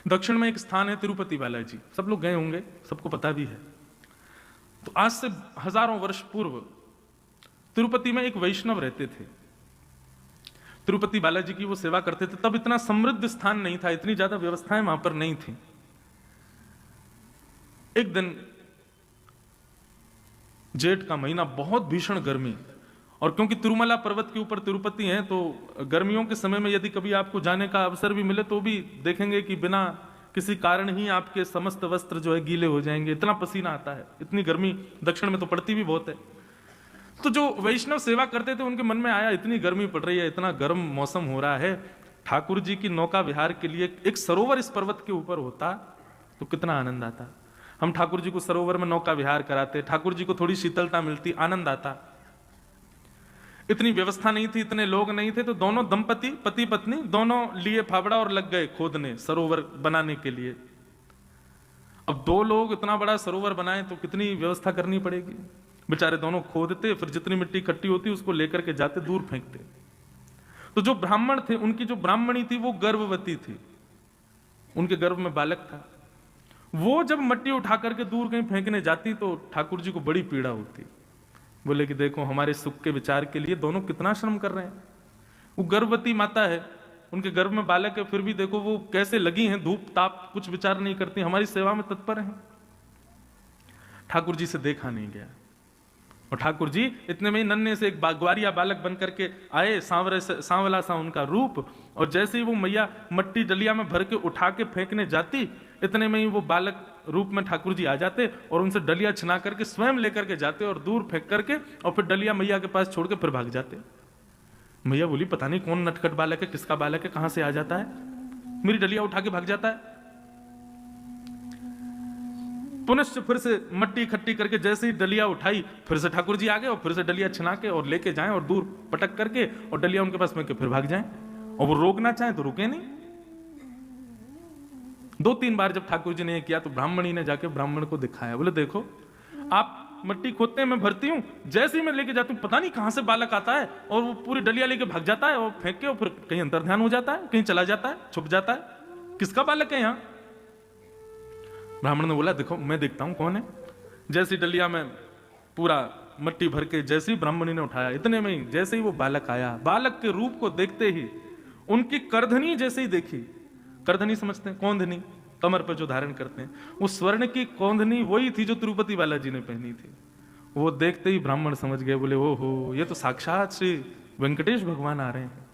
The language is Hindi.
दक्षिण में एक स्थान है तिरुपति बालाजी, सब लोग गए होंगे, सबको पता भी है। तो आज से हजारों वर्ष पूर्व तिरुपति में एक वैष्णव रहते थे। तिरुपति बालाजी की वो सेवा करते थे। तब इतना समृद्ध स्थान नहीं था, इतनी ज्यादा व्यवस्थाएं वहां पर नहीं थी। एक दिन जेठ का महीना, बहुत भीषण गर्मी, और क्योंकि तिरुमला पर्वत के ऊपर तिरुपति है तो गर्मियों के समय में यदि कभी आपको जाने का अवसर भी मिले तो भी देखेंगे कि बिना किसी कारण ही आपके समस्त वस्त्र जो है गीले हो जाएंगे, इतना पसीना आता है, इतनी गर्मी दक्षिण में तो पड़ती भी बहुत है। तो जो वैष्णव सेवा करते थे उनके मन में आया, इतनी गर्मी पड़ रही है, इतना गर्म मौसम हो रहा है, ठाकुर जी की नौका विहार के लिए एक सरोवर इस पर्वत के ऊपर होता तो कितना आनंद आता। हम ठाकुर जी को सरोवर में नौका विहार कराते, ठाकुर जी को थोड़ी शीतलता मिलती, आनंद आता। इतनी व्यवस्था नहीं थी, इतने लोग नहीं थे, तो दोनों दंपति, पति पत्नी दोनों लिए फावड़ा और लग गए खोदने सरोवर बनाने के लिए। अब दो लोग इतना बड़ा सरोवर बनाए तो कितनी व्यवस्था करनी पड़ेगी। बेचारे दोनों खोदते, फिर जितनी मिट्टी इकट्ठी होती उसको लेकर के जाते, दूर फेंकते। तो जो ब्राह्मण थे, उनकी जो ब्राह्मणी थी वो गर्भवती थी, उनके गर्भ में बालक था। वो जब मिट्टी उठा करके दूर कहीं फेंकने जाती तो ठाकुर जी को बड़ी पीड़ा होती। बोले कि देखो हमारे सुख के विचार के लिए दोनों कितना श्रम कर रहे हैं। वो गर्भवती माता है, उनके गर्भ में बालक है, फिर भी देखो वो कैसे लगी हैं, धूप ताप कुछ विचार नहीं करती, हमारी सेवा में तत्पर हैं। ठाकुर जी से देखा नहीं गया, और ठाकुर जी इतने में ही नन्हे से एक ग्वारिया बालक बन करके आए, सांवला सा उनका रूप, और जैसे ही वो मैया मट्टी डलिया में भर के उठा के फेंकने जाती, इतने में ही वो बालक रूप में ठाकुर जी आ जाते और उनसे डलिया छिना करके स्वयं लेकर के जाते और दूर फेंक करके, और फिर डलिया मैया के पास छोड़ के फिर भाग जाते। मैया बोली पता नहीं कौन नटखट बालक है, किसका बालक है, कहां से आ जाता है, मेरी डलिया उठा के भाग जाता है। पुनश्च फिर से मट्टी इकट्ठी करके जैसे ही डलिया उठाई, फिर से ठाकुर जी आ गए और फिर से डलिया छिना के और लेके जाएं और दूर पटक करके और डलिया उनके पास में के फिर भाग जाएं, और वो रोकना चाहे तो रुके नहीं। 2-3 बार जब ठाकुर जी ने किया तो ब्राह्मणी ने जाके ब्राह्मण को दिखाया, बोले देखो आप मट्टी खोदते हैं, मैं भरती हूं, जैसे ही मैं लेके जाती हूं पता नहीं कहां से बालक आता है और वो पूरी डलिया लेके भाग जाता है और फेंक के और फिर कहीं अंतर्ध्यान हो जाता है, कहीं चला जाता है, छुप जाता है, किसका बालक है यहां। ब्राह्मण ने बोला देखो मैं देखता हूं कौन है। जैसी डलिया में पूरा मट्टी भर के जैसे ही ब्राह्मणी ने उठाया, इतने में ही जैसे ही वो बालक आया, बालक के रूप को देखते ही उनकी करधनी जैसे ही देखी, करधनी समझते हैं, कौंधनी, कमर पर जो धारण करते हैं, वो स्वर्ण की कौंधनी वही थी जो तिरुपति बालाजी ने पहनी थी। वो देखते ही ब्राह्मण समझ गए, बोले ओहो ये तो साक्षात श्री वेंकटेश भगवान आ रहे हैं।